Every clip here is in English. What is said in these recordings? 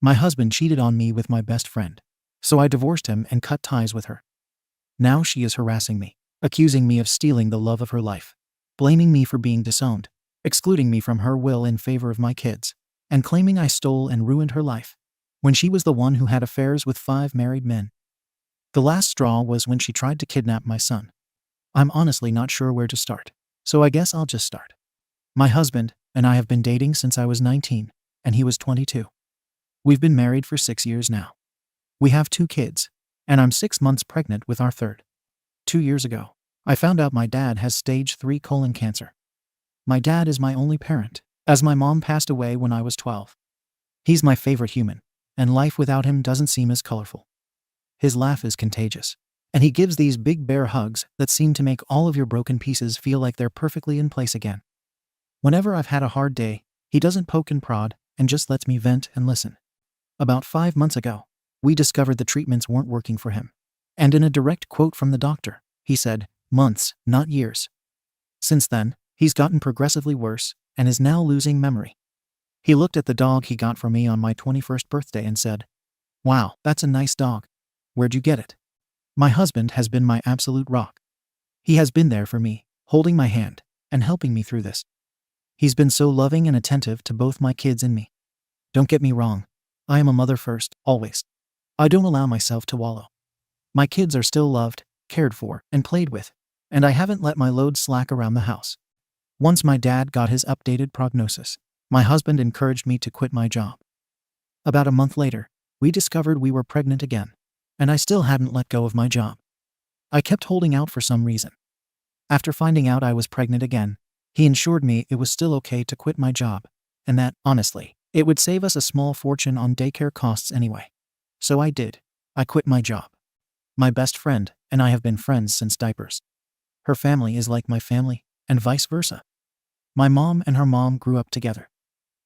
My husband cheated on me with my best friend, so I divorced him and cut ties with her. Now she is harassing me, accusing me of stealing the love of her life, blaming me for being disowned, excluding me from her will in favor of my kids, and claiming I stole and ruined her life, when she was the one who had affairs with 5 married men. The last straw was when she tried to kidnap my son. I'm honestly not sure where to start, so I guess I'll just start. My husband and I have been dating since I was 19, and he was 22. We've been married for 6 years now. We have 2 kids, and I'm 6 months pregnant with our third. 2 years ago, I found out my dad has stage 3 colon cancer. My dad is my only parent, as my mom passed away when I was 12. He's my favorite human, and life without him doesn't seem as colorful. His laugh is contagious, and he gives these big bear hugs that seem to make all of your broken pieces feel like they're perfectly in place again. Whenever I've had a hard day, he doesn't poke and prod and just lets me vent and listen. About 5 months ago, we discovered the treatments weren't working for him. And in a direct quote from the doctor, he said, "Months, not years." Since then, he's gotten progressively worse and is now losing memory. He looked at the dog he got for me on my 21st birthday and said, "Wow, that's a nice dog. Where'd you get it?" My husband has been my absolute rock. He has been there for me, holding my hand and helping me through this. He's been so loving and attentive to both my kids and me. Don't get me wrong, I am a mother first, always. I don't allow myself to wallow. My kids are still loved, cared for, and played with, and I haven't let my load slack around the house. Once my dad got his updated prognosis, my husband encouraged me to quit my job. About a month later, we discovered we were pregnant again, and I still hadn't let go of my job. I kept holding out for some reason. After finding out I was pregnant again, he assured me it was still okay to quit my job, and that, honestly, it would save us a small fortune on daycare costs anyway. So I did. I quit my job. My best friend and I have been friends since diapers. Her family is like my family, and vice versa. My mom and her mom grew up together.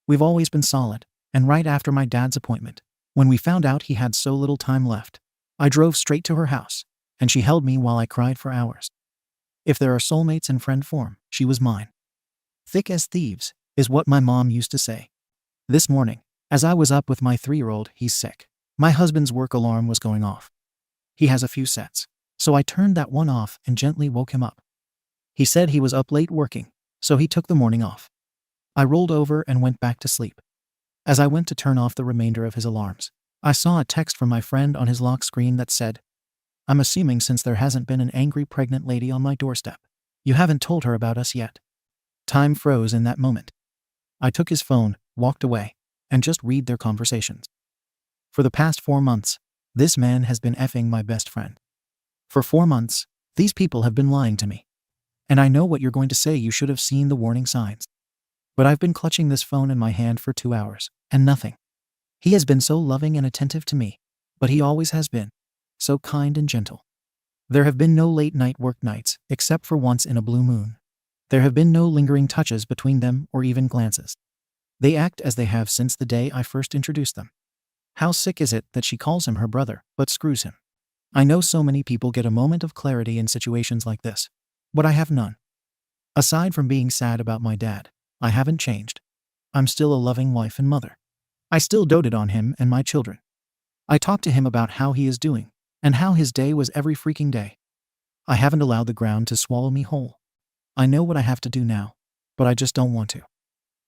We've always been solid, and right after my dad's appointment, when we found out he had so little time left, I drove straight to her house, and she held me while I cried for hours. If there are soulmates in friend form, she was mine. Thick as thieves, is what my mom used to say. This morning, as I was up with my 3-year-old, he's sick. My husband's work alarm was going off. He has a few sets, so I turned that one off and gently woke him up. He said he was up late working, so he took the morning off. I rolled over and went back to sleep. As I went to turn off the remainder of his alarms, I saw a text from my friend on his lock screen that said, "I'm assuming since there hasn't been an angry pregnant lady on my doorstep, you haven't told her about us yet." Time froze in that moment. I took his phone, walked away, and just read their conversations. For the past 4 months, this man has been effing my best friend. For 4 months, these people have been lying to me. And I know what you're going to say, you should have seen the warning signs. But I've been clutching this phone in my hand for 2 hours, and nothing. He has been so loving and attentive to me, but he always has been. So kind and gentle. There have been no late night work nights, except for once in a blue moon. There have been no lingering touches between them or even glances. They act as they have since the day I first introduced them. How sick is it that she calls him her brother, but screws him? I know so many people get a moment of clarity in situations like this, but I have none. Aside from being sad about my dad, I haven't changed. I'm still a loving wife and mother. I still doted on him and my children. I talked to him about how he is doing, and how his day was every freaking day. I haven't allowed the ground to swallow me whole. I know what I have to do now, but I just don't want to.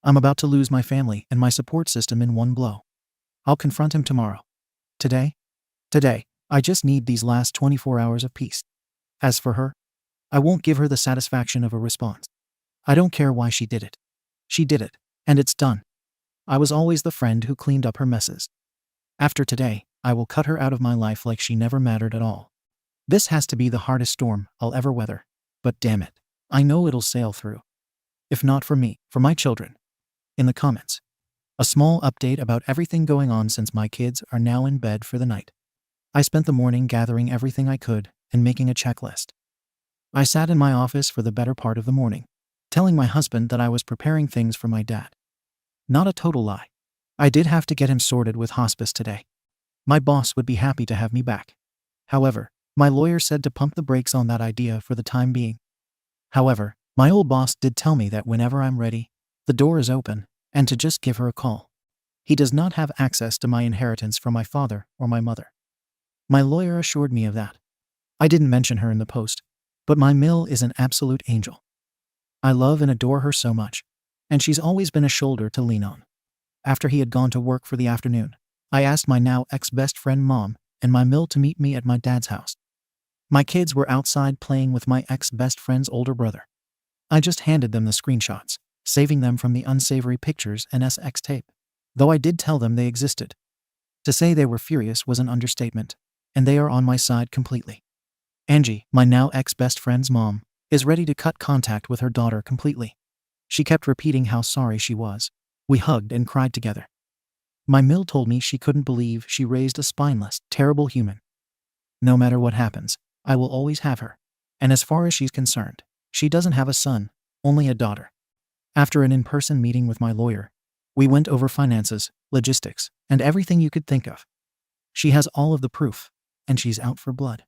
I'm about to lose my family and my support system in one blow. I'll confront him tomorrow. Today, I just need these last 24 hours of peace. As for her, I won't give her the satisfaction of a response. I don't care why she did it. She did it, and it's done. I was always the friend who cleaned up her messes. After today, I will cut her out of my life like she never mattered at all. This has to be the hardest storm I'll ever weather, but damn it, I know it'll sail through. If not for me, for my children. In the comments. A small update about everything going on since my kids are now in bed for the night. I spent the morning gathering everything I could and making a checklist. I sat in my office for the better part of the morning, telling my husband that I was preparing things for my dad. Not a total lie. I did have to get him sorted with hospice today. My boss would be happy to have me back. However, my lawyer said to pump the brakes on that idea for the time being. However, my old boss did tell me that whenever I'm ready, the door is open, and to just give her a call. He does not have access to my inheritance from my father or my mother. My lawyer assured me of that. I didn't mention her in the post, but my Mill is an absolute angel. I love and adore her so much, and she's always been a shoulder to lean on. After he had gone to work for the afternoon, I asked my now ex-best friend Mom and my Mill to meet me at my dad's house. My kids were outside playing with my ex-best friend's older brother. I just handed them the screenshots, saving them from the unsavory pictures and SX tape, though I did tell them they existed. To say they were furious was an understatement, and they are on my side completely. Angie, my now ex-best friend's mom, is ready to cut contact with her daughter completely. She kept repeating how sorry she was. We hugged and cried together. My Mill told me she couldn't believe she raised a spineless, terrible human. No matter what happens, I will always have her. And as far as she's concerned, she doesn't have a son, only a daughter. After an in-person meeting with my lawyer, we went over finances, logistics, and everything you could think of. She has all of the proof, and she's out for blood.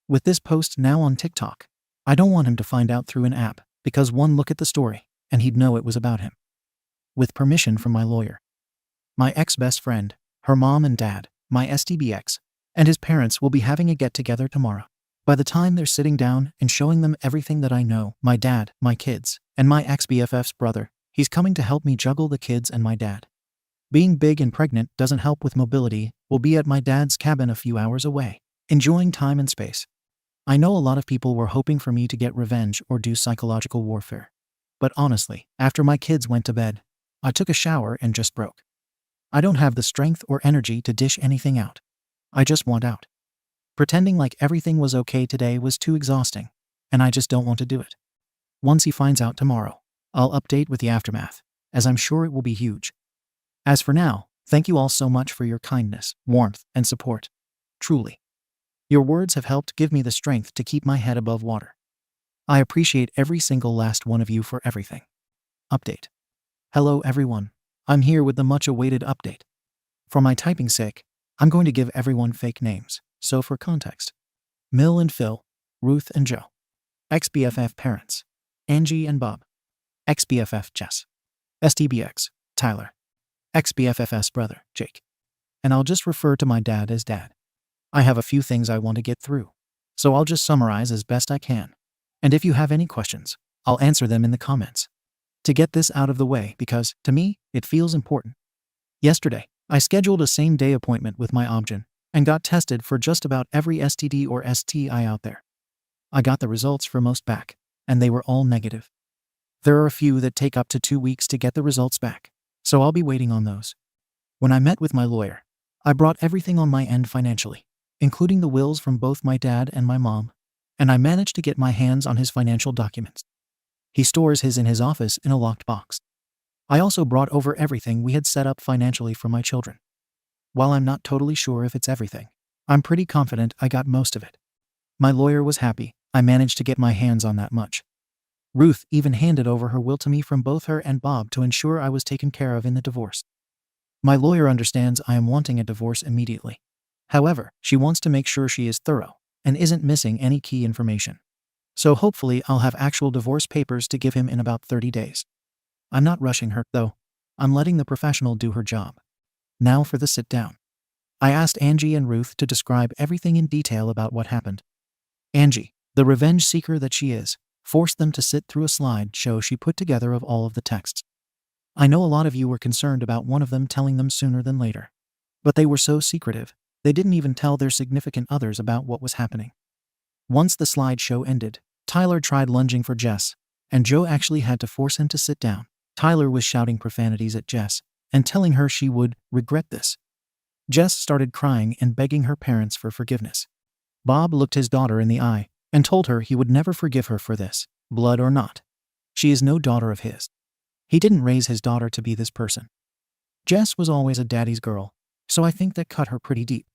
With this post now on TikTok, I don't want him to find out through an app, because one look at the story, and he'd know it was about him. With permission from my lawyer. My ex-best friend, her mom and dad, my STBX, and his parents will be having a get-together tomorrow. By the time they're sitting down and showing them everything that I know, my dad, my kids, and my ex-BFF's brother, he's coming to help me juggle the kids and my dad. Being big and pregnant doesn't help with mobility. We'll be at my dad's cabin a few hours away, enjoying time and space. I know a lot of people were hoping for me to get revenge or do psychological warfare. But honestly, after my kids went to bed, I took a shower and just broke. I don't have the strength or energy to dish anything out. I just want out. Pretending like everything was okay today was too exhausting, and I just don't want to do it. Once he finds out tomorrow, I'll update with the aftermath, as I'm sure it will be huge. As for now, thank you all so much for your kindness, warmth, and support. Truly. Your words have helped give me the strength to keep my head above water. I appreciate every single last one of you for everything. Update. Hello everyone. I'm here with the much-awaited update. For my typing's sake, I'm going to give everyone fake names, so for context. Mill and Phil, Ruth and Joe. Ex-BFF parents, Angie and Bob. Ex-BFF Jess. STBX, Tyler. Ex-BFF's brother, Jake. And I'll just refer to my dad as Dad. I have a few things I want to get through, so I'll just summarize as best I can. And if you have any questions, I'll answer them in the comments. To get this out of the way because, to me, it feels important. Yesterday, I scheduled a same-day appointment with my obgyn and got tested for just about every STD or STI out there. I got the results for most back, and they were all negative. There are a few that take up to 2 weeks to get the results back, so I'll be waiting on those. When I met with my lawyer, I brought everything on my end financially, including the wills from both my dad and my mom, and I managed to get my hands on his financial documents. He stores his in his office in a locked box. I also brought over everything we had set up financially for my children. While I'm not totally sure if it's everything, I'm pretty confident I got most of it. My lawyer was happy I managed to get my hands on that much. Ruth even handed over her will to me from both her and Bob to ensure I was taken care of in the divorce. My lawyer understands I am wanting a divorce immediately. However, she wants to make sure she is thorough and isn't missing any key information. So hopefully I'll have actual divorce papers to give him in about 30 days. I'm not rushing her, though. I'm letting the professional do her job. Now for the sit-down. I asked Angie and Ruth to describe everything in detail about what happened. Angie, the revenge seeker that she is, forced them to sit through a slideshow she put together of all of the texts. I know a lot of you were concerned about one of them telling them sooner than later. But they were so secretive, they didn't even tell their significant others about what was happening. Once the slideshow ended, Tyler tried lunging for Jess, and Joe actually had to force him to sit down. Tyler was shouting profanities at Jess and telling her she would regret this. Jess started crying and begging her parents for forgiveness. Bob looked his daughter in the eye and told her he would never forgive her for this, blood or not. She is no daughter of his. He didn't raise his daughter to be this person. Jess was always a daddy's girl, so I think that cut her pretty deep.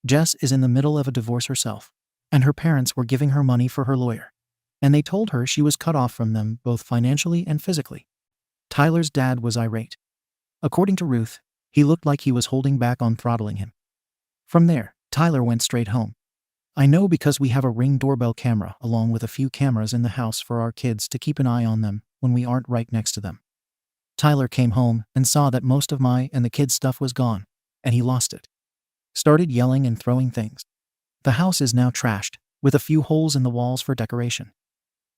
Jess is in the middle of a divorce herself, and her parents were giving her money for her lawyer. And they told her she was cut off from them both financially and physically. Tyler's dad was irate. According to Ruth, he looked like he was holding back on throttling him. From there, Tyler went straight home. I know because we have a Ring doorbell camera along with a few cameras in the house for our kids to keep an eye on them when we aren't right next to them. Tyler came home and saw that most of my and the kids' stuff was gone, and he lost it. Started yelling and throwing things. The house is now trashed, with a few holes in the walls for decoration.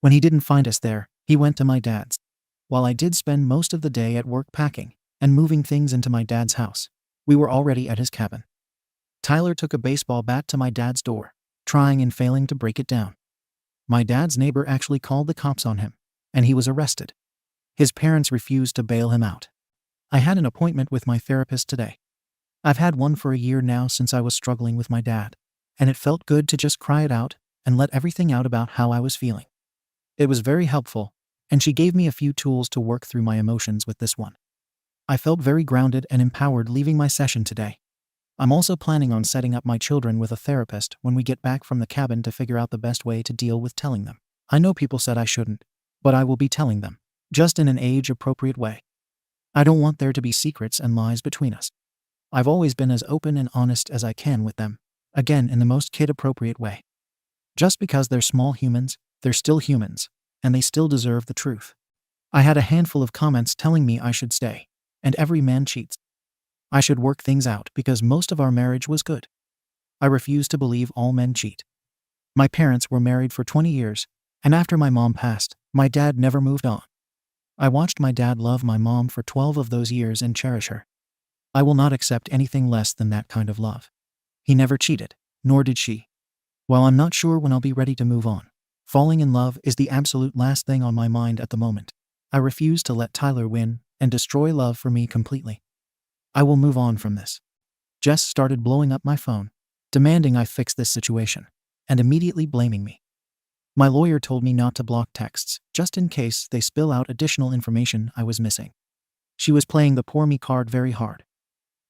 When he didn't find us there, he went to my dad's. While I did spend most of the day at work packing and moving things into my dad's house, we were already at his cabin. Tyler took a baseball bat to my dad's door, trying and failing to break it down. My dad's neighbor actually called the cops on him, and he was arrested. His parents refused to bail him out. I had an appointment with my therapist today. I've had one for a year now since I was struggling with my dad, and it felt good to just cry it out and let everything out about how I was feeling. It was very helpful, and she gave me a few tools to work through my emotions with this one. I felt very grounded and empowered leaving my session today. I'm also planning on setting up my children with a therapist when we get back from the cabin to figure out the best way to deal with telling them. I know people said I shouldn't, but I will be telling them, just in an age-appropriate way. I don't want there to be secrets and lies between us. I've always been as open and honest as I can with them, again in the most kid-appropriate way. Just because they're small humans, they're still humans, and they still deserve the truth. I had a handful of comments telling me I should stay, and every man cheats. I should work things out because most of our marriage was good. I refuse to believe all men cheat. My parents were married for 20 years, and after my mom passed, my dad never moved on. I watched my dad love my mom for 12 of those years and cherish her. I will not accept anything less than that kind of love. He never cheated, nor did she. While I'm not sure when I'll be ready to move on, falling in love is the absolute last thing on my mind at the moment. I refuse to let Tyler win and destroy love for me completely. I will move on from this. Jess started blowing up my phone, demanding I fix this situation, and immediately blaming me. My lawyer told me not to block texts, just in case they spill out additional information I was missing. She was playing the poor me card very hard.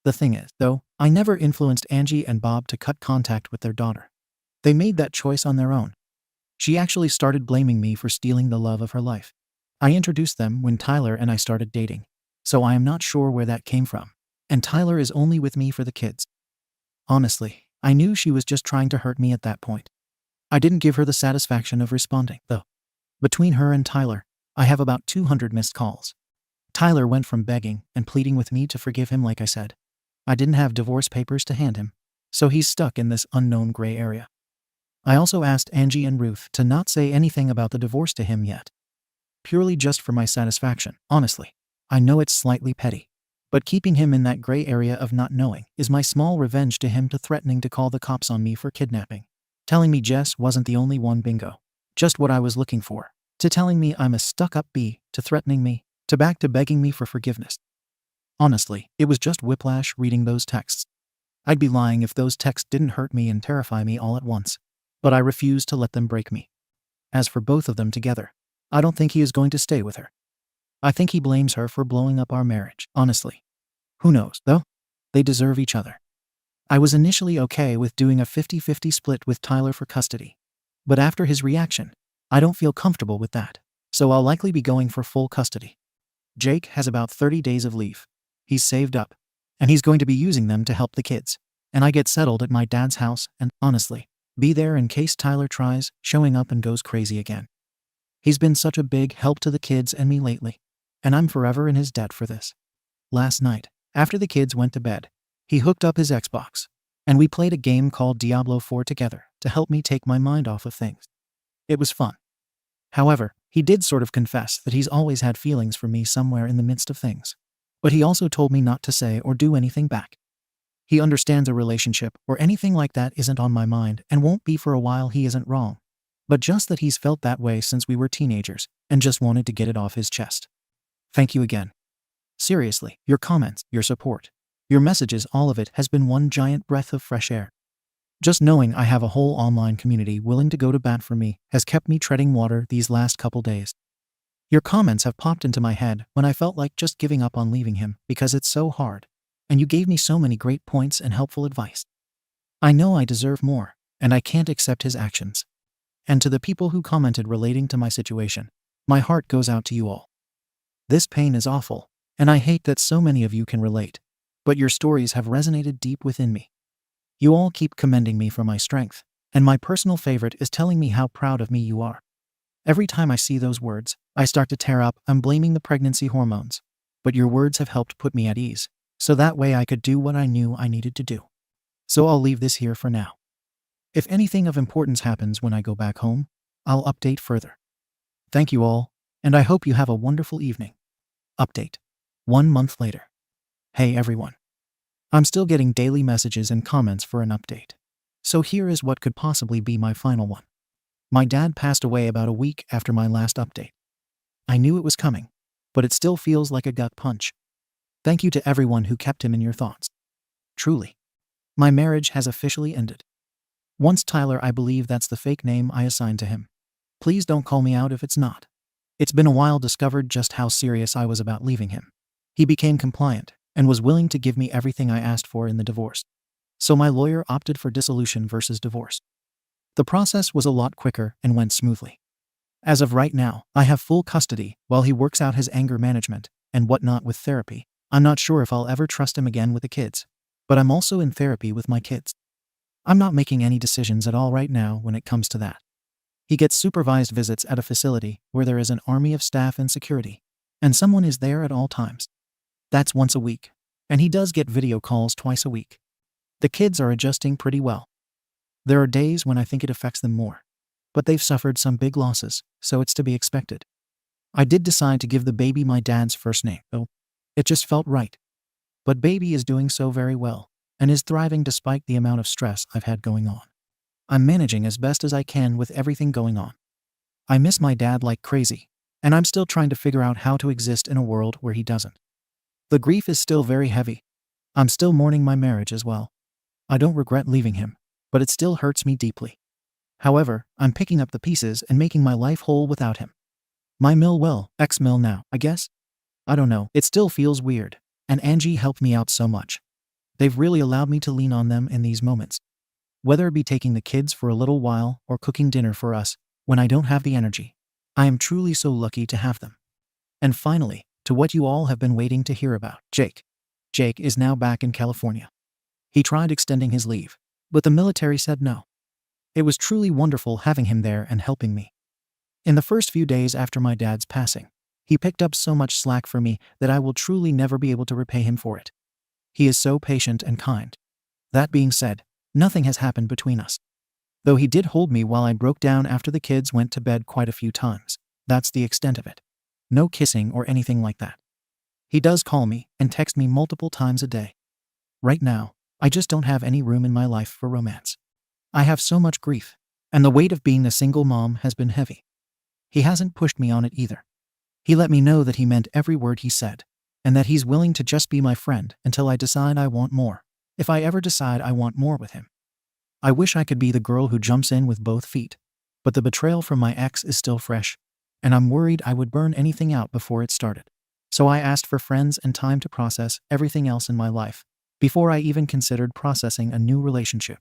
The thing is, though, I never influenced Angie and Bob to cut contact with their daughter. They made that choice on their own. She actually started blaming me for stealing the love of her life. I introduced them when Tyler and I started dating, so I am not sure where that came from, and Tyler is only with me for the kids. Honestly, I knew she was just trying to hurt me at that point. I didn't give her the satisfaction of responding, though. Between her and Tyler, I have about 200 missed calls. Tyler went from begging and pleading with me to forgive him like I said. I didn't have divorce papers to hand him, so he's stuck in this unknown gray area. I also asked Angie and Ruth to not say anything about the divorce to him yet. Purely just for my satisfaction, honestly. I know it's slightly petty, but keeping him in that gray area of not knowing is my small revenge to him, to threatening to call the cops on me for kidnapping, telling me Jess wasn't the only one, bingo, just what I was looking for, to telling me I'm a stuck-up bee, to threatening me, to back to begging me for forgiveness. Honestly, it was just whiplash reading those texts. I'd be lying if those texts didn't hurt me and terrify me all at once, but I refuse to let them break me. As for both of them together, I don't think he is going to stay with her. I think he blames her for blowing up our marriage, honestly. Who knows, though? They deserve each other. I was initially okay with doing a 50-50 split with Tyler for custody, but after his reaction, I don't feel comfortable with that, so I'll likely be going for full custody. Jake has about 30 days of leave. He's saved up, and he's going to be using them to help the kids, and I get settled at my dad's house and, honestly, be there in case Tyler tries showing up and goes crazy again. He's been such a big help to the kids and me lately, and I'm forever in his debt for this. Last night, after the kids went to bed, he hooked up his Xbox, and we played a game called Diablo 4 together to help me take my mind off of things. It was fun. However, he did sort of confess that he's always had feelings for me somewhere in the midst of things, but he also told me not to say or do anything back. He understands a relationship or anything like that isn't on my mind and won't be for a while. He isn't wrong, but just that he's felt that way since we were teenagers and just wanted to get it off his chest. Thank you again. Seriously, your comments, your support, your messages, all of it has been one giant breath of fresh air. Just knowing I have a whole online community willing to go to bat for me has kept me treading water these last couple days. Your comments have popped into my head when I felt like just giving up on leaving him because it's so hard, and you gave me so many great points and helpful advice. I know I deserve more, and I can't accept his actions. And to the people who commented relating to my situation, my heart goes out to you all. This pain is awful, and I hate that so many of you can relate, but your stories have resonated deep within me. You all keep commending me for my strength, and my personal favorite is telling me how proud of me you are. Every time I see those words, I start to tear up. I'm blaming the pregnancy hormones. but your words have helped put me at ease, so that way I could do what I knew I needed to do. So I'll leave this here for now. If anything of importance happens when I go back home, I'll update further. Thank you all, and I hope you have a wonderful evening. Update. 1 month later. Hey everyone. I'm still getting daily messages and comments for an update. So here is what could possibly be my final one. My dad passed away about a week after my last update. I knew it was coming, but it still feels like a gut punch. Thank you to everyone who kept him in your thoughts. Truly. My marriage has officially ended. Once Tyler, I believe that's the fake name I assigned to him. Please don't call me out if it's not. It's been a while discovered just how serious I was about leaving him. He became compliant and was willing to give me everything I asked for in the divorce. So my lawyer opted for dissolution versus divorce. The process was a lot quicker and went smoothly. As of right now, I have full custody while he works out his anger management and whatnot with therapy. I'm not sure if I'll ever trust him again with the kids, but I'm also in therapy with my kids. I'm not making any decisions at all right now when it comes to that. He gets supervised visits at a facility where there is an army of staff and security, and someone is there at all times. That's once a week, and he does get video calls twice a week. The kids are adjusting pretty well. There are days when I think it affects them more, but they've suffered some big losses, so it's to be expected. I did decide to give the baby my dad's first name, though. It just felt right. But baby is doing so very well, and is thriving despite the amount of stress I've had going on. I'm managing as best as I can with everything going on. I miss my dad like crazy, and I'm still trying to figure out how to exist in a world where he doesn't. The grief is still very heavy. I'm still mourning my marriage as well. I don't regret leaving him, but it still hurts me deeply. However, I'm picking up the pieces and making my life whole without him. My mill will, ex-mill now, I guess? I don't know, it still feels weird, and Angie helped me out so much. They've really allowed me to lean on them in these moments. Whether it be taking the kids for a little while or cooking dinner for us when I don't have the energy, I am truly so lucky to have them. And finally, to what you all have been waiting to hear about, Jake. Jake is now back in California. He tried extending his leave, but the military said no. It was truly wonderful having him there and helping me. In the first few days after my dad's passing, he picked up so much slack for me that I will truly never be able to repay him for it. He is so patient and kind. That being said, nothing has happened between us. Though he did hold me while I broke down after the kids went to bed quite a few times. That's the extent of it. No kissing or anything like that. He does call me and text me multiple times a day. Right now, I just don't have any room in my life for romance. I have so much grief, and the weight of being a single mom has been heavy. He hasn't pushed me on it either. He let me know that he meant every word he said, and that he's willing to just be my friend until I decide I want more, if I ever decide I want more with him. I wish I could be the girl who jumps in with both feet, but the betrayal from my ex is still fresh, and I'm worried I would burn anything out before it started. So I asked for friends and time to process everything else in my life, before I even considered processing a new relationship.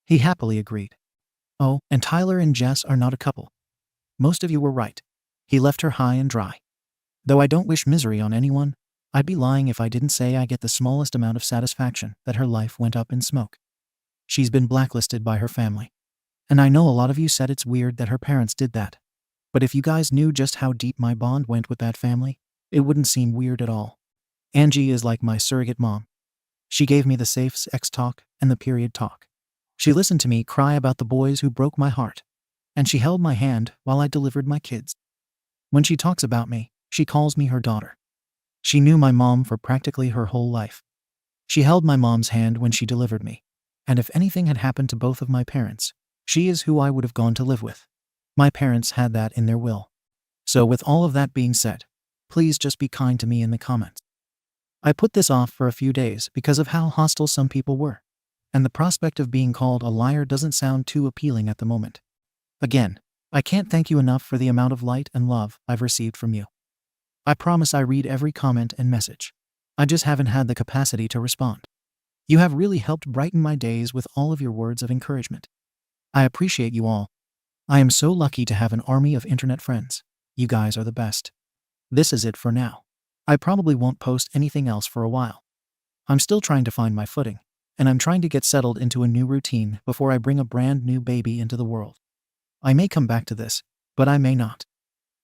He happily agreed. Oh, and Tyler and Jess are not a couple. Most of you were right. He left her high and dry. Though I don't wish misery on anyone, I'd be lying if I didn't say I get the smallest amount of satisfaction that her life went up in smoke. She's been blacklisted by her family. And I know a lot of you said it's weird that her parents did that. But if you guys knew just how deep my bond went with that family, it wouldn't seem weird at all. Angie is like my surrogate mom. She gave me the safe sex talk and the period talk. She listened to me cry about the boys who broke my heart, and she held my hand while I delivered my kids. When she talks about me, she calls me her daughter. She knew my mom for practically her whole life. She held my mom's hand when she delivered me, and if anything had happened to both of my parents, she is who I would have gone to live with. My parents had that in their will. So with all of that being said, please just be kind to me in the comments. I put this off for a few days because of how hostile some people were, and the prospect of being called a liar doesn't sound too appealing at the moment. Again, I can't thank you enough for the amount of light and love I've received from you. I promise I read every comment and message. I just haven't had the capacity to respond. You have really helped brighten my days with all of your words of encouragement. I appreciate you all. I am so lucky to have an army of internet friends. You guys are the best. This is it for now. I probably won't post anything else for a while. I'm still trying to find my footing, and I'm trying to get settled into a new routine before I bring a brand new baby into the world. I may come back to this, but I may not.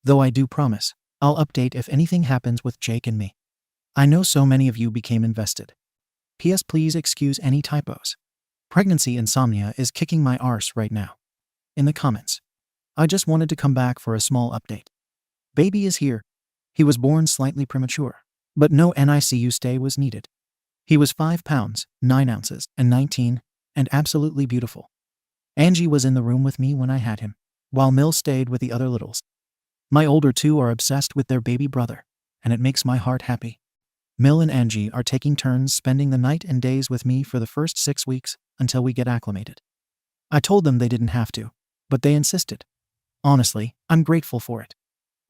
Though I do promise, I'll update if anything happens with Jake and me. I know so many of you became invested. P.S. Please excuse any typos. Pregnancy insomnia is kicking my arse right now. In the comments. I just wanted to come back for a small update. Baby is here. He was born slightly premature, but no NICU stay was needed. He was 5 pounds, 9 ounces, and 19, and absolutely beautiful. Angie was in the room with me when I had him, while Mill stayed with the other littles. My older two are obsessed with their baby brother, and it makes my heart happy. Mill and Angie are taking turns spending the night and days with me for the first 6 weeks until we get acclimated. I told them they didn't have to, but they insisted. Honestly, I'm grateful for it.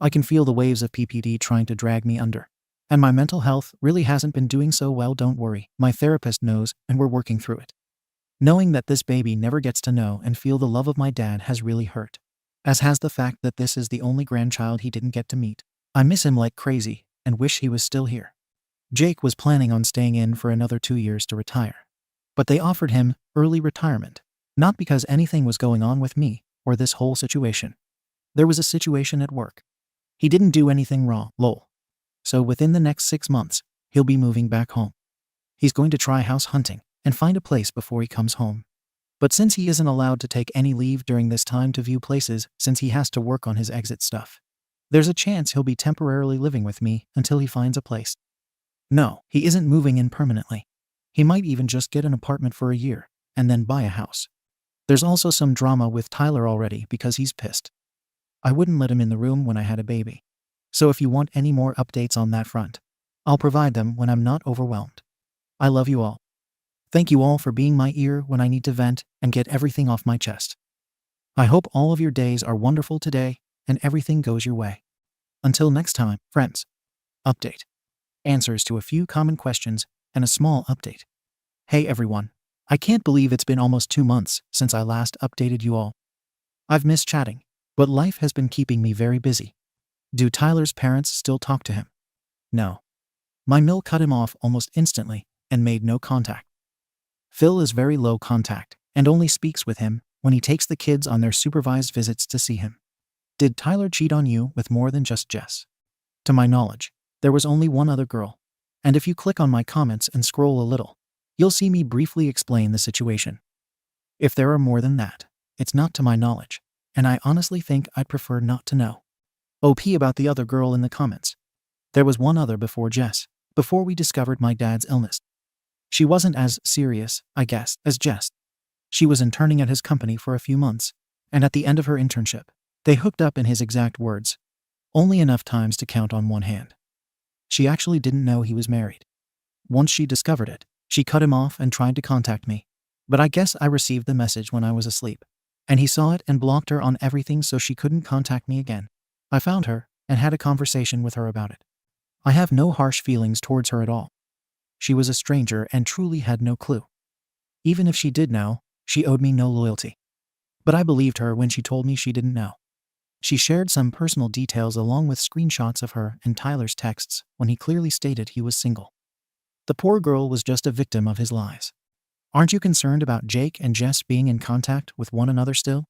I can feel the waves of PPD trying to drag me under. And my mental health really hasn't been doing so well. Don't worry, my therapist knows and we're working through it. Knowing that this baby never gets to know and feel the love of my dad has really hurt. As has the fact that this is the only grandchild he didn't get to meet. I miss him like crazy and wish he was still here. Jake was planning on staying in for another 2 years to retire. But they offered him early retirement, not because anything was going on with me or this whole situation. There was a situation at work. He didn't do anything wrong, lol. So within the next 6 months, he'll be moving back home. He's going to try house hunting and find a place before he comes home. But since he isn't allowed to take any leave during this time to view places since he has to work on his exit stuff, there's a chance he'll be temporarily living with me until he finds a place. No, he isn't moving in permanently. He might even just get an apartment for a year and then buy a house. There's also some drama with Tyler already because he's pissed. I wouldn't let him in the room when I had a baby. So if you want any more updates on that front, I'll provide them when I'm not overwhelmed. I love you all. Thank you all for being my ear when I need to vent and get everything off my chest. I hope all of your days are wonderful today and everything goes your way. Until next time, friends. Update. Answers to a few common questions and a small update. Hey everyone. I can't believe it's been almost 2 months since I last updated you all. I've missed chatting, but life has been keeping me very busy. Do Tyler's parents still talk to him? No. My Mill cut him off almost instantly and made no contact. Phil is very low contact and only speaks with him when he takes the kids on their supervised visits to see him. Did Tyler cheat on you with more than just Jess? To my knowledge, there was only one other girl. And if you click on my comments and scroll a little, you'll see me briefly explain the situation. If there are more than that, it's not to my knowledge, and I honestly think I'd prefer not to know. OP about the other girl in the comments. There was one other before Jess, before we discovered my dad's illness. She wasn't as serious, I guess, as Jess. She was interning at his company for a few months, and at the end of her internship, they hooked up in his exact words. Only enough times to count on one hand. She actually didn't know he was married. Once she discovered it, she cut him off and tried to contact me. But I guess I received the message when I was asleep. And he saw it and blocked her on everything so she couldn't contact me again. I found her and had a conversation with her about it. I have no harsh feelings towards her at all. She was a stranger and truly had no clue. Even if she did know, she owed me no loyalty. But I believed her when she told me she didn't know. She shared some personal details along with screenshots of her and Tyler's texts when he clearly stated he was single. The poor girl was just a victim of his lies. Aren't you concerned about Jake and Jess being in contact with one another still?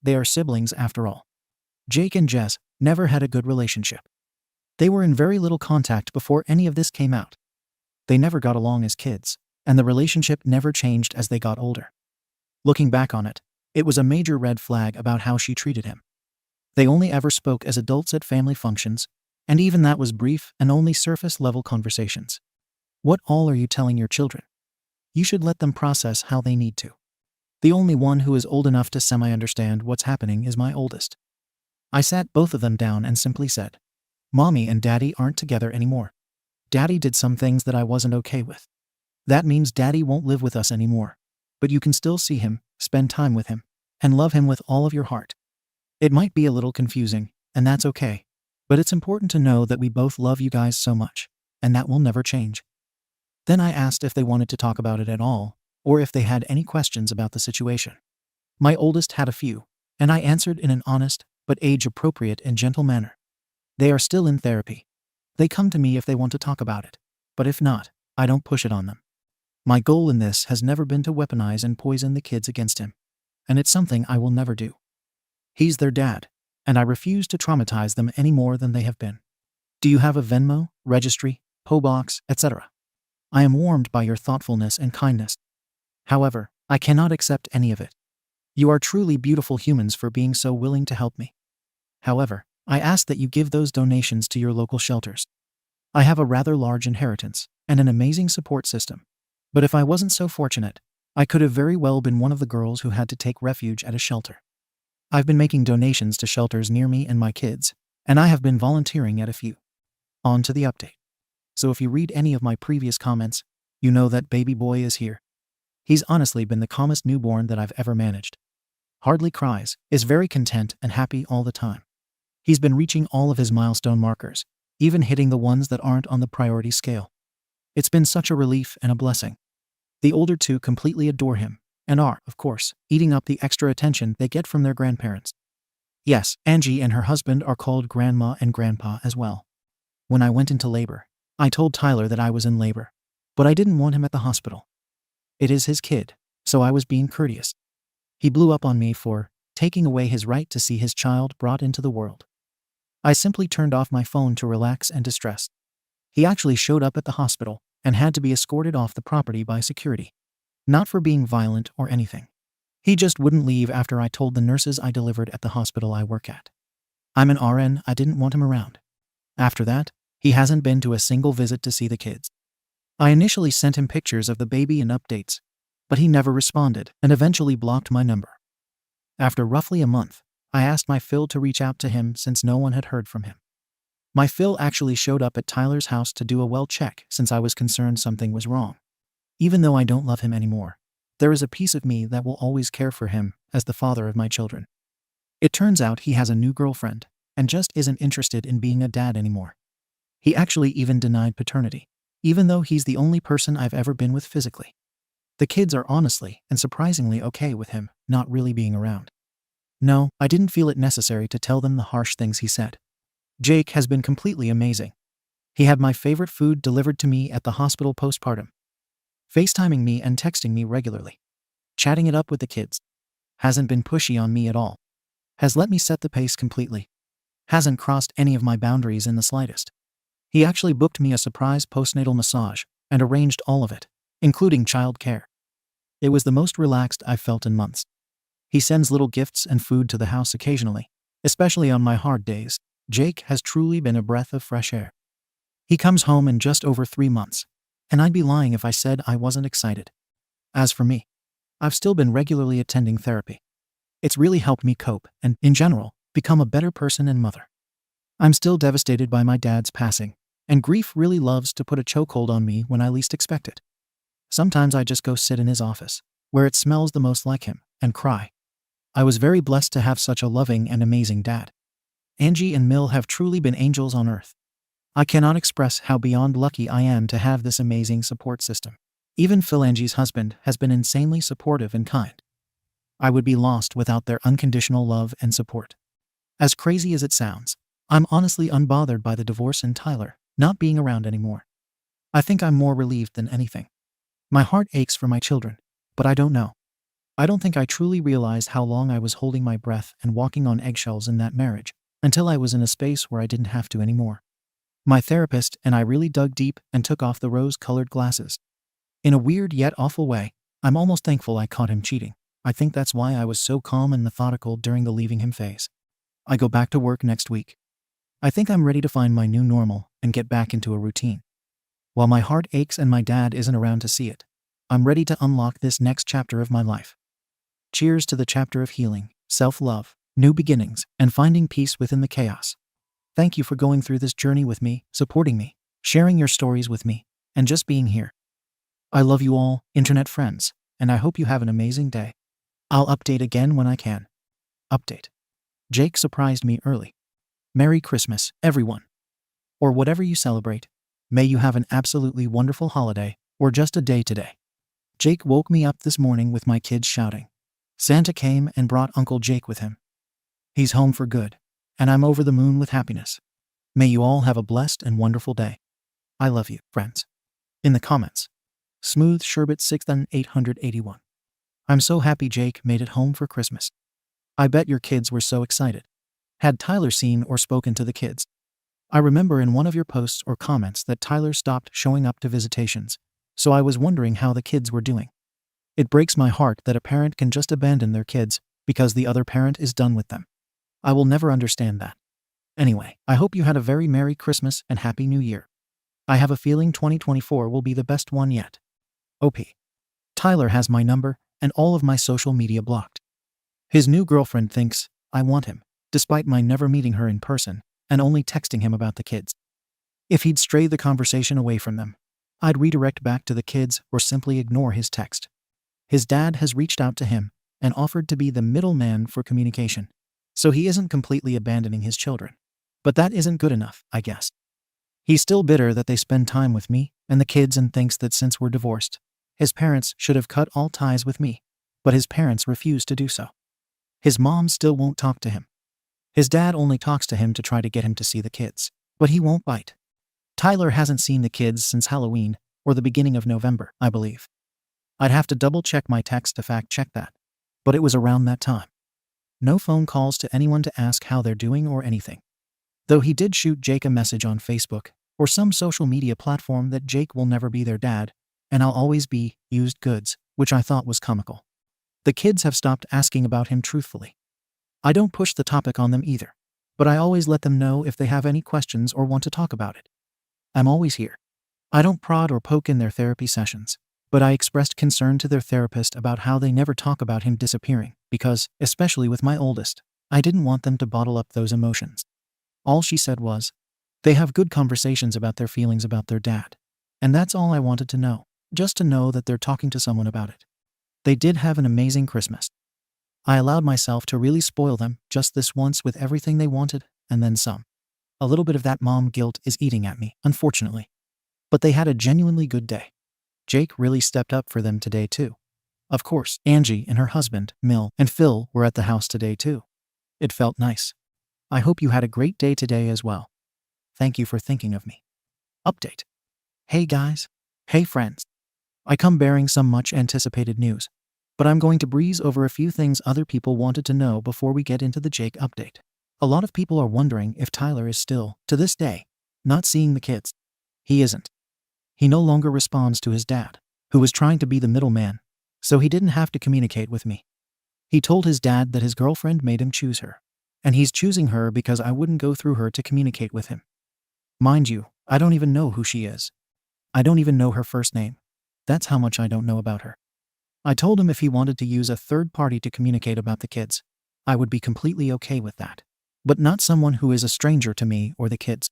They are siblings after all. Jake and Jess never had a good relationship. They were in very little contact before any of this came out. They never got along as kids, and the relationship never changed as they got older. Looking back on it, it was a major red flag about how she treated him. They only ever spoke as adults at family functions, and even that was brief and only surface-level conversations. What all are you telling your children? You should let them process how they need to. The only one who is old enough to semi-understand what's happening is my oldest. I sat both of them down and simply said, Mommy and Daddy aren't together anymore. Daddy did some things that I wasn't okay with. That means Daddy won't live with us anymore. But you can still see him, spend time with him, and love him with all of your heart. It might be a little confusing, and that's okay. But it's important to know that we both love you guys so much, and that will never change. Then I asked if they wanted to talk about it at all, or if they had any questions about the situation. My oldest had a few, and I answered in an honest, but age-appropriate and gentle manner. They are still in therapy. They come to me if they want to talk about it, but if not, I don't push it on them. My goal in this has never been to weaponize and poison the kids against him, and it's something I will never do. He's their dad, and I refuse to traumatize them any more than they have been. Do you have a Venmo, registry, box, etc. I am warmed by your thoughtfulness and kindness. However, I cannot accept any of it. You are truly beautiful humans for being so willing to help me. However, I ask that you give those donations to your local shelters. I have a rather large inheritance and an amazing support system. But if I wasn't so fortunate, I could have very well been one of the girls who had to take refuge at a shelter. I've been making donations to shelters near me and my kids, and I have been volunteering at a few. On to the update. So if you read any of my previous comments, you know that baby boy is here. He's honestly been the calmest newborn that I've ever managed. Hardly cries, is very content and happy all the time. He's been reaching all of his milestone markers, even hitting the ones that aren't on the priority scale. It's been such a relief and a blessing. The older two completely adore him, and are, of course, eating up the extra attention they get from their grandparents. Yes, Angie and her husband are called Grandma and Grandpa as well. When I went into labor, I told Tyler that I was in labor, but I didn't want him at the hospital. It is his kid, so I was being courteous. He blew up on me for taking away his right to see his child brought into the world. I simply turned off my phone to relax and distress. He actually showed up at the hospital and had to be escorted off the property by security. Not for being violent or anything. He just wouldn't leave after I told the nurses I delivered at the hospital I work at. I'm an RN, I didn't want him around. After that, he hasn't been to a single visit to see the kids. I initially sent him pictures of the baby and updates, but he never responded and eventually blocked my number. After roughly a month, I asked my Phil to reach out to him since no one had heard from him. My Phil actually showed up at Tyler's house to do a well check since I was concerned something was wrong. Even though I don't love him anymore, there is a piece of me that will always care for him as the father of my children. It turns out he has a new girlfriend and just isn't interested in being a dad anymore. He actually even denied paternity, even though he's the only person I've ever been with physically. The kids are honestly and surprisingly okay with him not really being around. No, I didn't feel it necessary to tell them the harsh things he said. Jake has been completely amazing. He had my favorite food delivered to me at the hospital postpartum. FaceTiming me and texting me regularly. Chatting it up with the kids. Hasn't been pushy on me at all. Has let me set the pace completely. Hasn't crossed any of my boundaries in the slightest. He actually booked me a surprise postnatal massage and arranged all of it, including child care. It was the most relaxed I've felt in months. He sends little gifts and food to the house occasionally, especially on my hard days. Jake has truly been a breath of fresh air. He comes home in just over 3 months, and I'd be lying if I said I wasn't excited. As for me, I've still been regularly attending therapy. It's really helped me cope and, in general, become a better person and mother. I'm still devastated by my dad's passing, and grief really loves to put a chokehold on me when I least expect it. Sometimes I just go sit in his office, where it smells the most like him, and cry. I was very blessed to have such a loving and amazing dad. Angie and Mill have truly been angels on earth. I cannot express how beyond lucky I am to have this amazing support system. Even Phil, Angie's husband, has been insanely supportive and kind. I would be lost without their unconditional love and support. As crazy as it sounds, I'm honestly unbothered by the divorce and Tyler not being around anymore. I think I'm more relieved than anything. My heart aches for my children, but I don't know. I don't think I truly realized how long I was holding my breath and walking on eggshells in that marriage, until I was in a space where I didn't have to anymore. My therapist and I really dug deep and took off the rose-colored glasses. In a weird yet awful way, I'm almost thankful I caught him cheating. I think that's why I was so calm and methodical during the leaving him phase. I go back to work next week. I think I'm ready to find my new normal and get back into a routine. While my heart aches and my dad isn't around to see it, I'm ready to unlock this next chapter of my life. Cheers to the chapter of healing, self-love, new beginnings, and finding peace within the chaos. Thank you for going through this journey with me, supporting me, sharing your stories with me, and just being here. I love you all, internet friends, and I hope you have an amazing day. I'll update again when I can. Update. Jake surprised me early. Merry Christmas, everyone. Or whatever you celebrate. May you have an absolutely wonderful holiday, or just a day today. Jake woke me up this morning with my kids shouting. Santa came and brought Uncle Jake with him. He's home for good, and I'm over the moon with happiness. May you all have a blessed and wonderful day. I love you, friends. In the comments. Smooth Sherbet 6881. I'm so happy Jake made it home for Christmas. I bet your kids were so excited. Had Tyler seen or spoken to the kids? I remember in one of your posts or comments that Tyler stopped showing up to visitations, so I was wondering how the kids were doing. It breaks my heart that a parent can just abandon their kids because the other parent is done with them. I will never understand that. Anyway, I hope you had a very Merry Christmas and Happy New Year. I have a feeling 2024 will be the best one yet. OP. Tyler has my number and all of my social media blocked. His new girlfriend thinks I want him, despite my never meeting her in person and only texting him about the kids. If he'd stray the conversation away from them, I'd redirect back to the kids or simply ignore his text. His dad has reached out to him and offered to be the middleman for communication, so he isn't completely abandoning his children. But that isn't good enough, I guess. He's still bitter that they spend time with me and the kids and thinks that since we're divorced, his parents should have cut all ties with me, but his parents refuse to do so. His mom still won't talk to him. His dad only talks to him to try to get him to see the kids, but he won't bite. Tyler hasn't seen the kids since Halloween or the beginning of November, I believe. I'd have to double-check my text to fact-check that, but it was around that time. No phone calls to anyone to ask how they're doing or anything. Though he did shoot Jake a message on Facebook or some social media platform that Jake will never be their dad, and I'll always be used goods, which I thought was comical. The kids have stopped asking about him truthfully. I don't push the topic on them either, but I always let them know if they have any questions or want to talk about it. I'm always here. I don't prod or poke in their therapy sessions, but I expressed concern to their therapist about how they never talk about him disappearing because, especially with my oldest, I didn't want them to bottle up those emotions. All she said was, they have good conversations about their feelings about their dad. And that's all I wanted to know, just to know that they're talking to someone about it. They did have an amazing Christmas. I allowed myself to really spoil them just this once with everything they wanted, and then some. A little bit of that mom guilt is eating at me, unfortunately. But they had a genuinely good day. Jake really stepped up for them today too. Of course, Angie and her husband, Mill, and Phil were at the house today too. It felt nice. I hope you had a great day today as well. Thank you for thinking of me. Update. Hey guys. Hey friends. I come bearing some much anticipated news, but I'm going to breeze over a few things other people wanted to know before we get into the Jake update. A lot of people are wondering if Tyler is still, to this day, not seeing the kids. He isn't. He no longer responds to his dad, who was trying to be the middleman, so he didn't have to communicate with me. He told his dad that his girlfriend made him choose her, and he's choosing her because I wouldn't go through her to communicate with him. Mind you, I don't even know who she is. I don't even know her first name. That's how much I don't know about her. I told him if he wanted to use a third party to communicate about the kids, I would be completely okay with that. But not someone who is a stranger to me or the kids.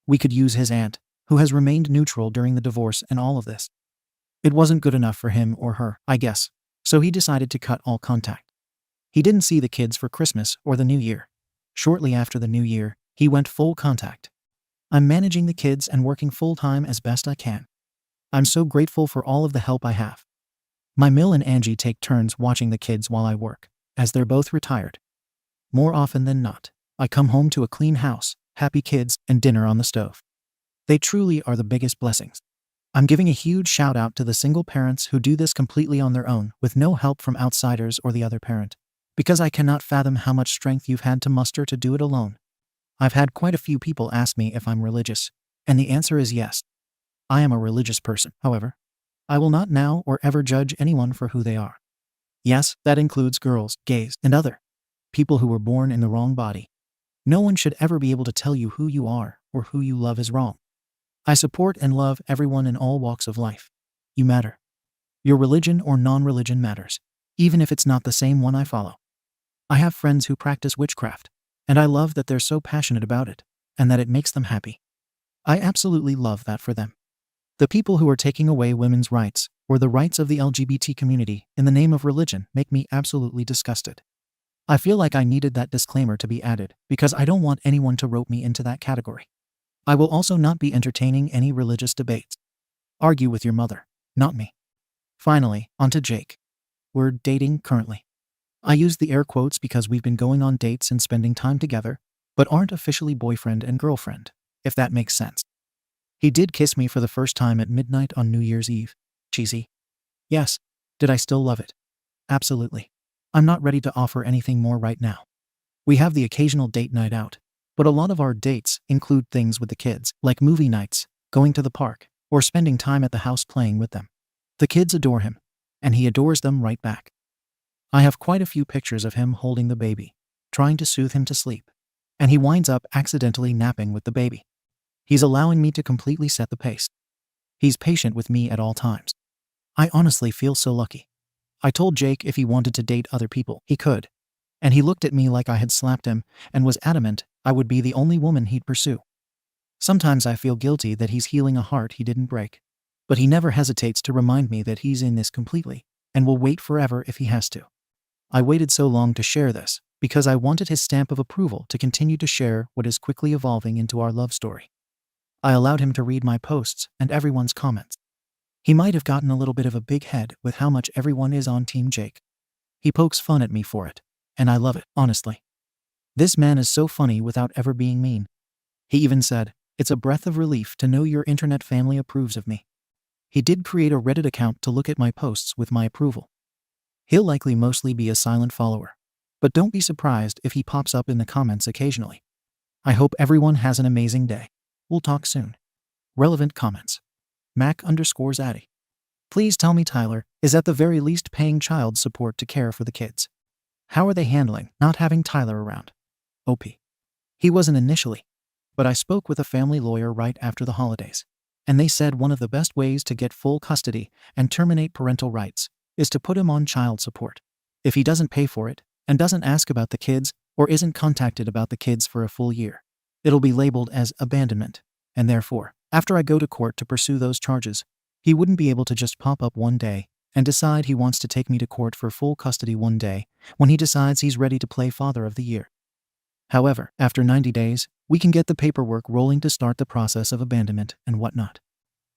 We could use his aunt, who has remained neutral during the divorce and all of this. It wasn't good enough for him or her, I guess, so he decided to cut all contact. He didn't see the kids for Christmas or the New Year. Shortly after the New Year, he went full contact. I'm managing the kids and working full-time as best I can. I'm so grateful for all of the help I have. My Mill and Angie take turns watching the kids while I work, as they're both retired. More often than not, I come home to a clean house, happy kids, and dinner on the stove. They truly are the biggest blessings. I'm giving a huge shout out to the single parents who do this completely on their own with no help from outsiders or the other parent, because I cannot fathom how much strength you've had to muster to do it alone. I've had quite a few people ask me if I'm religious, and the answer is yes. I am a religious person, however. I will not now or ever judge anyone for who they are. Yes, that includes girls, gays, and other people who were born in the wrong body. No one should ever be able to tell you who you are or who you love is wrong. I support and love everyone in all walks of life. You matter. Your religion or non-religion matters, even if it's not the same one I follow. I have friends who practice witchcraft, and I love that they're so passionate about it, and that it makes them happy. I absolutely love that for them. The people who are taking away women's rights, or the rights of the LGBT community, in the name of religion make me absolutely disgusted. I feel like I needed that disclaimer to be added, because I don't want anyone to rope me into that category. I will also not be entertaining any religious debates. Argue with your mother, not me. Finally, onto Jake. We're dating currently. I use the air quotes because we've been going on dates and spending time together, but aren't officially boyfriend and girlfriend, if that makes sense. He did kiss me for the first time at midnight on New Year's Eve. Cheesy. Yes. Did I still love it? Absolutely. I'm not ready to offer anything more right now. We have the occasional date night out, But a lot of our dates include things with the kids, like movie nights, going to the park, or spending time at the house playing with them. The kids adore him, and he adores them right back. I have quite a few pictures of him holding the baby, trying to soothe him to sleep, and he winds up accidentally napping with the baby. He's allowing me to completely set the pace. He's patient with me at all times. I honestly feel so lucky. I told Jake if he wanted to date other people, he could, and he looked at me like I had slapped him and was adamant I would be the only woman he'd pursue. Sometimes I feel guilty that he's healing a heart he didn't break, but he never hesitates to remind me that he's in this completely and will wait forever if he has to. I waited so long to share this because I wanted his stamp of approval to continue to share what is quickly evolving into our love story. I allowed him to read my posts and everyone's comments. He might have gotten a little bit of a big head with how much everyone is on Team Jake. He pokes fun at me for it, and I love it, honestly. This man is so funny without ever being mean. He even said, "It's a breath of relief to know your internet family approves of me." He did create a Reddit account to look at my posts with my approval. He'll likely mostly be a silent follower, but don't be surprised if he pops up in the comments occasionally. I hope everyone has an amazing day. We'll talk soon. Relevant comments. Mac_Addy. Please tell me Tyler is at the very least paying child support to care for the kids. How are they handling not having Tyler around? OP. He wasn't initially, but I spoke with a family lawyer right after the holidays, and they said one of the best ways to get full custody and terminate parental rights is to put him on child support. If he doesn't pay for it and doesn't ask about the kids or isn't contacted about the kids for a full year, it'll be labeled as abandonment, and therefore, after I go to court to pursue those charges, he wouldn't be able to just pop up one day and decide he wants to take me to court for full custody one day when he decides he's ready to play Father of the Year. However, after 90 days, we can get the paperwork rolling to start the process of abandonment and whatnot.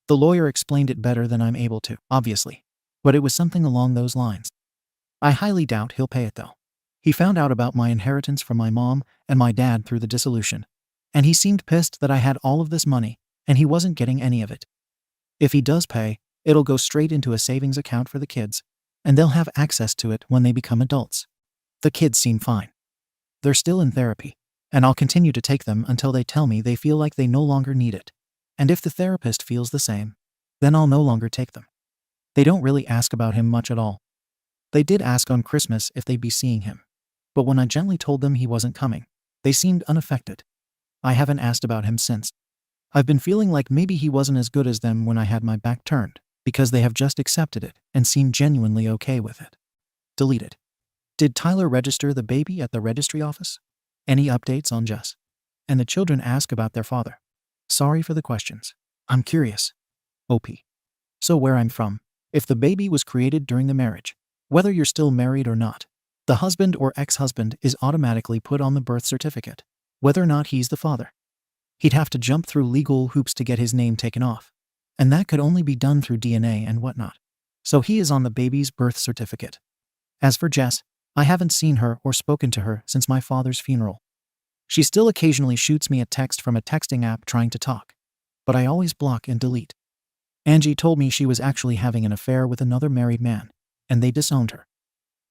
The lawyer explained it better than I'm able to, obviously, but it was something along those lines. I highly doubt he'll pay it though. He found out about my inheritance from my mom and my dad through the dissolution, and he seemed pissed that I had all of this money and he wasn't getting any of it. If he does pay, it'll go straight into a savings account for the kids, and they'll have access to it when they become adults. The kids seem fine. They're still in therapy, and I'll continue to take them until they tell me they feel like they no longer need it. And if the therapist feels the same, then I'll no longer take them. They don't really ask about him much at all. They did ask on Christmas if they'd be seeing him, but when I gently told them he wasn't coming, they seemed unaffected. I haven't asked about him since. I've been feeling like maybe he wasn't as good as them when I had my back turned, because they have just accepted it and seem genuinely okay with it. Deleted. Did Tyler register the baby at the registry office? Any updates on Jess? And the children ask about their father. Sorry for the questions. I'm curious. OP. So where I'm from, if the baby was created during the marriage, whether you're still married or not, the husband or ex-husband is automatically put on the birth certificate, whether or not he's the father. He'd have to jump through legal hoops to get his name taken off, and that could only be done through DNA and whatnot. So he is on the baby's birth certificate. As for Jess, I haven't seen her or spoken to her since my father's funeral. She still occasionally shoots me a text from a texting app trying to talk, but I always block and delete. Angie told me she was actually having an affair with another married man, and they disowned her.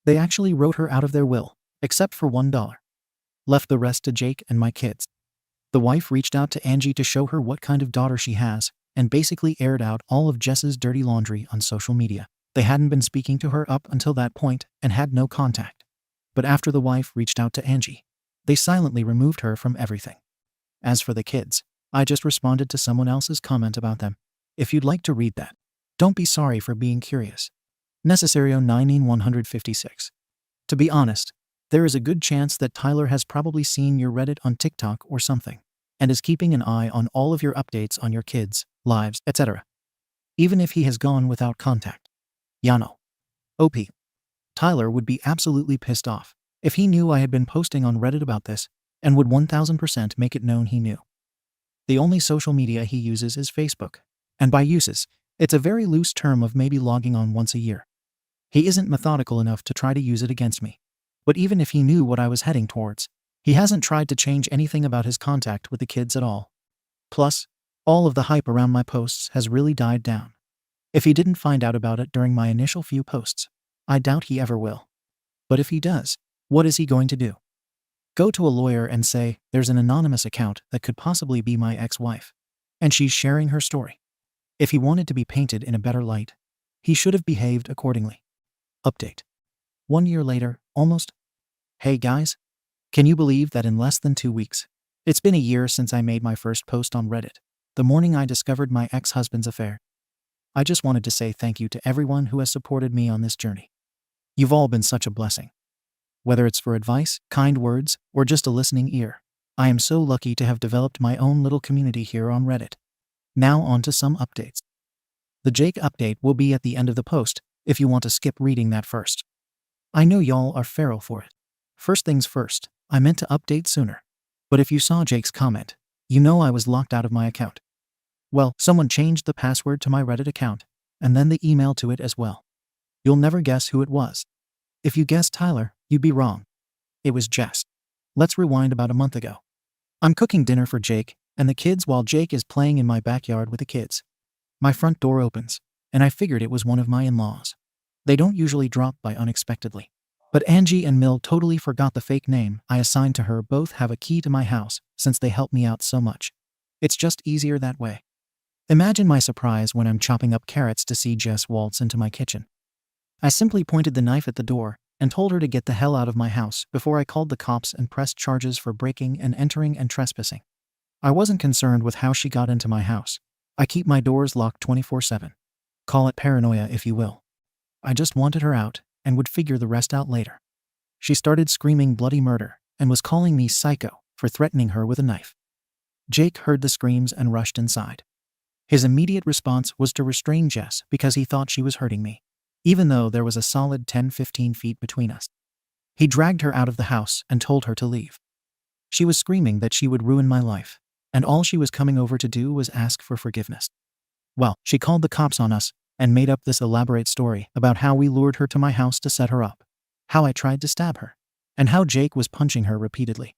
They actually wrote her out of their will, except for $1. Left the rest to Jake and my kids. The wife reached out to Angie to show her what kind of daughter she has, and basically aired out all of Jess's dirty laundry on social media. They hadn't been speaking to her up until that point and had no contact. But after the wife reached out to Angie, they silently removed her from everything. As for the kids, I just responded to someone else's comment about them. If you'd like to read that, don't be sorry for being curious. Necesario 19156. To be honest, there is a good chance that Tyler has probably seen your Reddit on TikTok or something, and is keeping an eye on all of your updates on your kids, lives, etc. Even if he has gone without contact. Yano. OP. Tyler would be absolutely pissed off if he knew I had been posting on Reddit about this, and would 1000% make it known he knew. The only social media he uses is Facebook, and by uses, it's a very loose term of maybe logging on once a year. He isn't methodical enough to try to use it against me. But even if he knew what I was heading towards, he hasn't tried to change anything about his contact with the kids at all. Plus, all of the hype around my posts has really died down. If he didn't find out about it during my initial few posts, I doubt he ever will. But if he does, what is he going to do? Go to a lawyer and say, there's an anonymous account that could possibly be my ex-wife, and she's sharing her story. If he wanted to be painted in a better light, he should have behaved accordingly. Update. 1 year later, almost. Hey guys, can you believe that in less than 2 weeks? It's been a year since I made my first post on Reddit, the morning I discovered my ex-husband's affair. I just wanted to say thank you to everyone who has supported me on this journey. You've all been such a blessing. Whether it's for advice, kind words, or just a listening ear, I am so lucky to have developed my own little community here on Reddit. Now on to some updates. The Jake update will be at the end of the post, if you want to skip reading that first. I know y'all are feral for it. First things first, I meant to update sooner. But if you saw Jake's comment, you know I was locked out of my account. Well, someone changed the password to my Reddit account, and then the email to it as well. You'll never guess who it was. If you guessed Tyler, you'd be wrong. It was Jess. Let's rewind about a month ago. I'm cooking dinner for Jake and the kids while Jake is playing in my backyard with the kids. My front door opens, and I figured it was one of my in-laws. They don't usually drop by unexpectedly. But Angie and Mill totally forgot the fake name I assigned to her. Both have a key to my house since they help me out so much. It's just easier that way. Imagine my surprise when I'm chopping up carrots to see Jess waltz into my kitchen. I simply pointed the knife at the door and told her to get the hell out of my house before I called the cops and pressed charges for breaking and entering and trespassing. I wasn't concerned with how she got into my house. I keep my doors locked 24/7. Call it paranoia if you will. I just wanted her out and would figure the rest out later. She started screaming bloody murder and was calling me psycho for threatening her with a knife. Jake heard the screams and rushed inside. His immediate response was to restrain Jess because he thought she was hurting me, even though there was a solid 10-15 feet between us. He dragged her out of the house and told her to leave. She was screaming that she would ruin my life, and all she was coming over to do was ask for forgiveness. Well, she called the cops on us and made up this elaborate story about how we lured her to my house to set her up, how I tried to stab her, and how Jake was punching her repeatedly.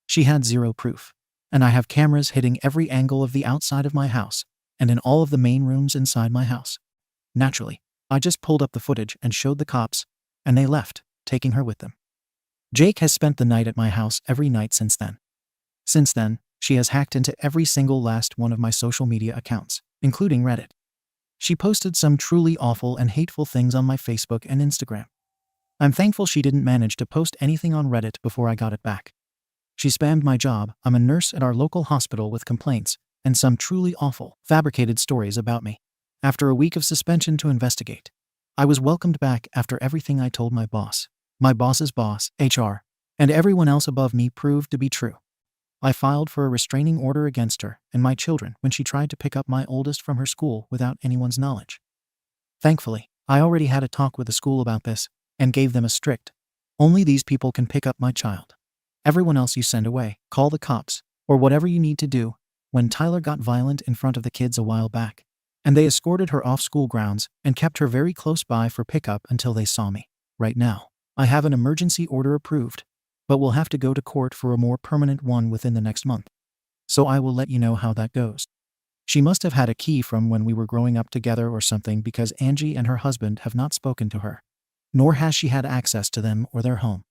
She had zero proof, and I have cameras hitting every angle of the outside of my house and in all of the main rooms inside my house. Naturally, I just pulled up the footage and showed the cops, and they left, taking her with them. Jake has spent the night at my house every night since then. Since then, she has hacked into every single last one of my social media accounts, including Reddit. She posted some truly awful and hateful things on my Facebook and Instagram. I'm thankful she didn't manage to post anything on Reddit before I got it back. She spammed my job. I'm a nurse at our local hospital with complaints and some truly awful, fabricated stories about me. After a week of suspension to investigate, I was welcomed back after everything I told my boss, my boss's boss, HR, and everyone else above me proved to be true. I filed for a restraining order against her and my children when she tried to pick up my oldest from her school without anyone's knowledge. Thankfully, I already had a talk with the school about this and gave them a strict, only these people can pick up my child. Everyone else you send away, call the cops, or whatever you need to do. When Tyler got violent in front of the kids a while back, and they escorted her off school grounds and kept her very close by for pickup until they saw me. Right now, I have an emergency order approved, but we'll have to go to court for a more permanent one within the next month. So I will let you know how that goes. She must have had a key from when we were growing up together or something because Angie and her husband have not spoken to her, nor has she had access to them or their home.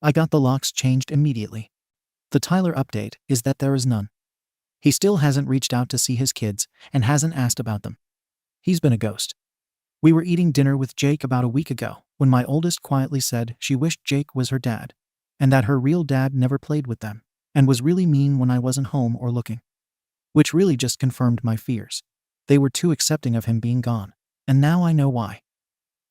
I got the locks changed immediately. The Tyler update is that there is none. He still hasn't reached out to see his kids and hasn't asked about them. He's been a ghost. We were eating dinner with Jake about a week ago when my oldest quietly said she wished Jake was her dad and that her real dad never played with them and was really mean when I wasn't home or looking. Which really just confirmed my fears. They were too accepting of him being gone, and now I know why.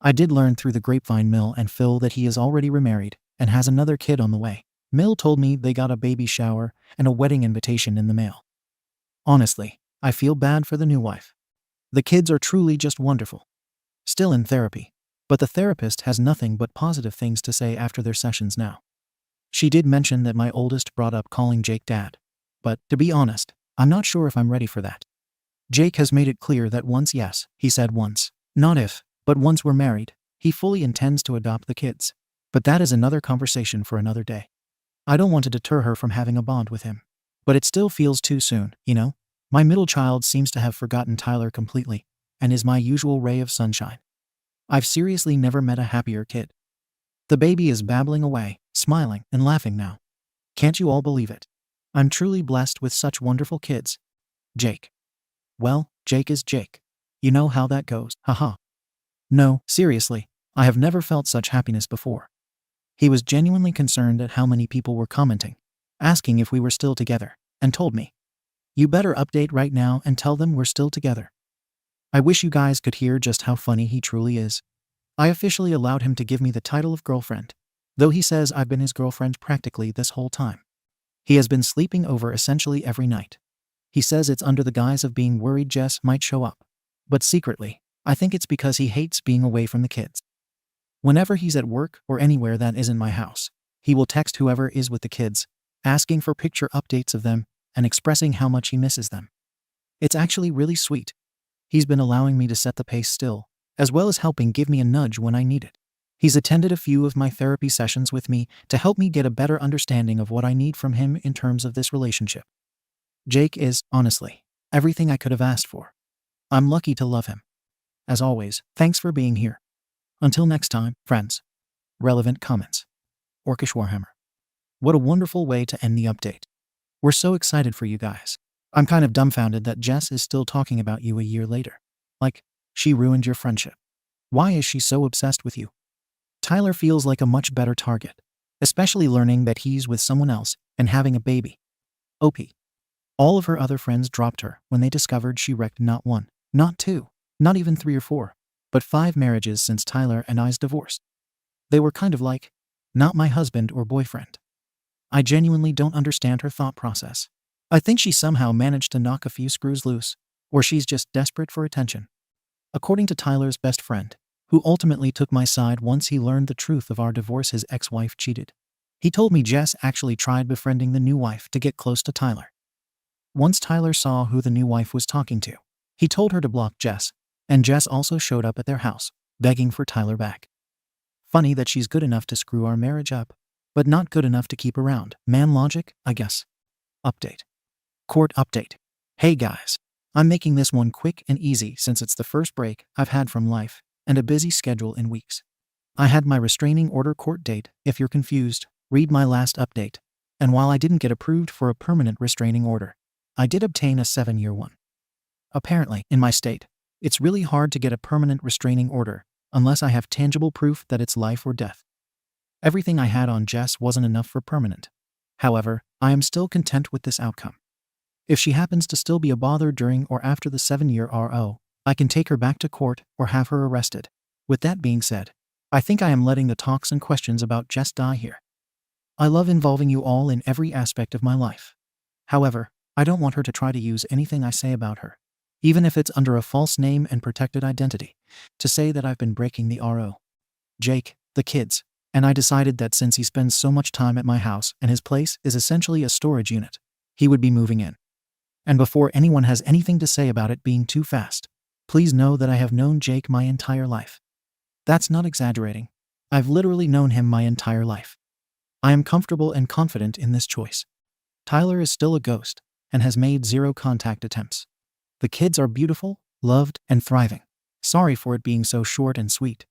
I did learn through the grapevine Mill and Phil that he is already remarried and has another kid on the way. Mill told me they got a baby shower and a wedding invitation in the mail. Honestly, I feel bad for the new wife. The kids are truly just wonderful. Still in therapy, but the therapist has nothing but positive things to say after their sessions now. She did mention that my oldest brought up calling Jake dad, but to be honest, I'm not sure if I'm ready for that. Jake has made it clear that once, yes, he said once, not if, but once we're married, he fully intends to adopt the kids. But that is another conversation for another day. I don't want to deter her from having a bond with him. But it still feels too soon, you know? My middle child seems to have forgotten Tyler completely, and is my usual ray of sunshine. I've seriously never met a happier kid. The baby is babbling away, smiling and laughing now. Can't you all believe it? I'm truly blessed with such wonderful kids. Jake. Well, Jake is Jake. You know how that goes, haha. No, seriously, I have never felt such happiness before. He was genuinely concerned at how many people were commenting, asking if we were still together, and told me, "You better update right now and tell them we're still together." I wish you guys could hear just how funny he truly is. I officially allowed him to give me the title of girlfriend, though he says I've been his girlfriend practically this whole time. He has been sleeping over essentially every night. He says it's under the guise of being worried Jess might show up. But secretly, I think it's because he hates being away from the kids. Whenever he's at work or anywhere that isn't my house, he will text whoever is with the kids, asking for picture updates of them and expressing how much he misses them. It's actually really sweet. He's been allowing me to set the pace still, as well as helping give me a nudge when I need it. He's attended a few of my therapy sessions with me to help me get a better understanding of what I need from him in terms of this relationship. Jake is, honestly, everything I could have asked for. I'm lucky to love him. As always, thanks for being here. Until next time, friends. Relevant comments. Orcish Warhammer. What a wonderful way to end the update. We're so excited for you guys. I'm kind of dumbfounded that Jess is still talking about you a year later. Like, she ruined your friendship. Why is she so obsessed with you? Tyler feels like a much better target, especially learning that he's with someone else and having a baby. OP. All of her other friends dropped her when they discovered she wrecked not one, not two, not even 3 or 4, but 5 marriages since Tyler and I's divorce. They were kind of like, not my husband or boyfriend. I genuinely don't understand her thought process. I think she somehow managed to knock a few screws loose, or she's just desperate for attention. According to Tyler's best friend, who ultimately took my side once he learned the truth of our divorce, his ex-wife cheated. He told me Jess actually tried befriending the new wife to get close to Tyler. Once Tyler saw who the new wife was talking to, he told her to block Jess, and Jess also showed up at their house, begging for Tyler back. Funny that she's good enough to screw our marriage up, but not good enough to keep around. Man logic, I guess. Update. Court update. Hey guys. I'm making this one quick and easy since it's the first break I've had from life and a busy schedule in weeks. I had my restraining order court date. If you're confused, read my last update. And while I didn't get approved for a permanent restraining order, I did obtain a 7-year one. Apparently, in my state, it's really hard to get a permanent restraining order unless I have tangible proof that it's life or death. Everything I had on Jess wasn't enough for permanent. However, I am still content with this outcome. If she happens to still be a bother during or after the 7-year RO, I can take her back to court or have her arrested. With that being said, I think I am letting the talks and questions about Jess die here. I love involving you all in every aspect of my life. However, I don't want her to try to use anything I say about her, even if it's under a false name and protected identity, to say that I've been breaking the RO. Jake, the kids, and I decided that since he spends so much time at my house and his place is essentially a storage unit, he would be moving in. And before anyone has anything to say about it being too fast, please know that I have known Jake my entire life. That's not exaggerating. I've literally known him my entire life. I am comfortable and confident in this choice. Tyler is still a ghost and has made 0 contact attempts. The kids are beautiful, loved, and thriving. Sorry for it being so short and sweet.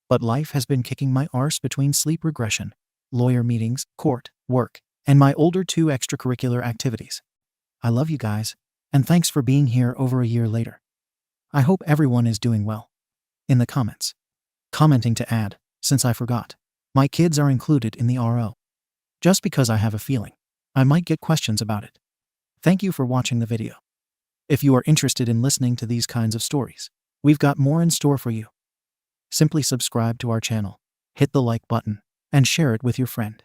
But life has been kicking my arse between sleep regression, lawyer meetings, court, work, and my older 2 extracurricular activities. I love you guys, and thanks for being here over a year later. I hope everyone is doing well. In the comments. Commenting to add, since I forgot, my kids are included in the RO. Just because I have a feeling I might get questions about it. Thank you for watching the video. If you are interested in listening to these kinds of stories, we've got more in store for you. Simply subscribe to our channel, hit the like button, and share it with your friend.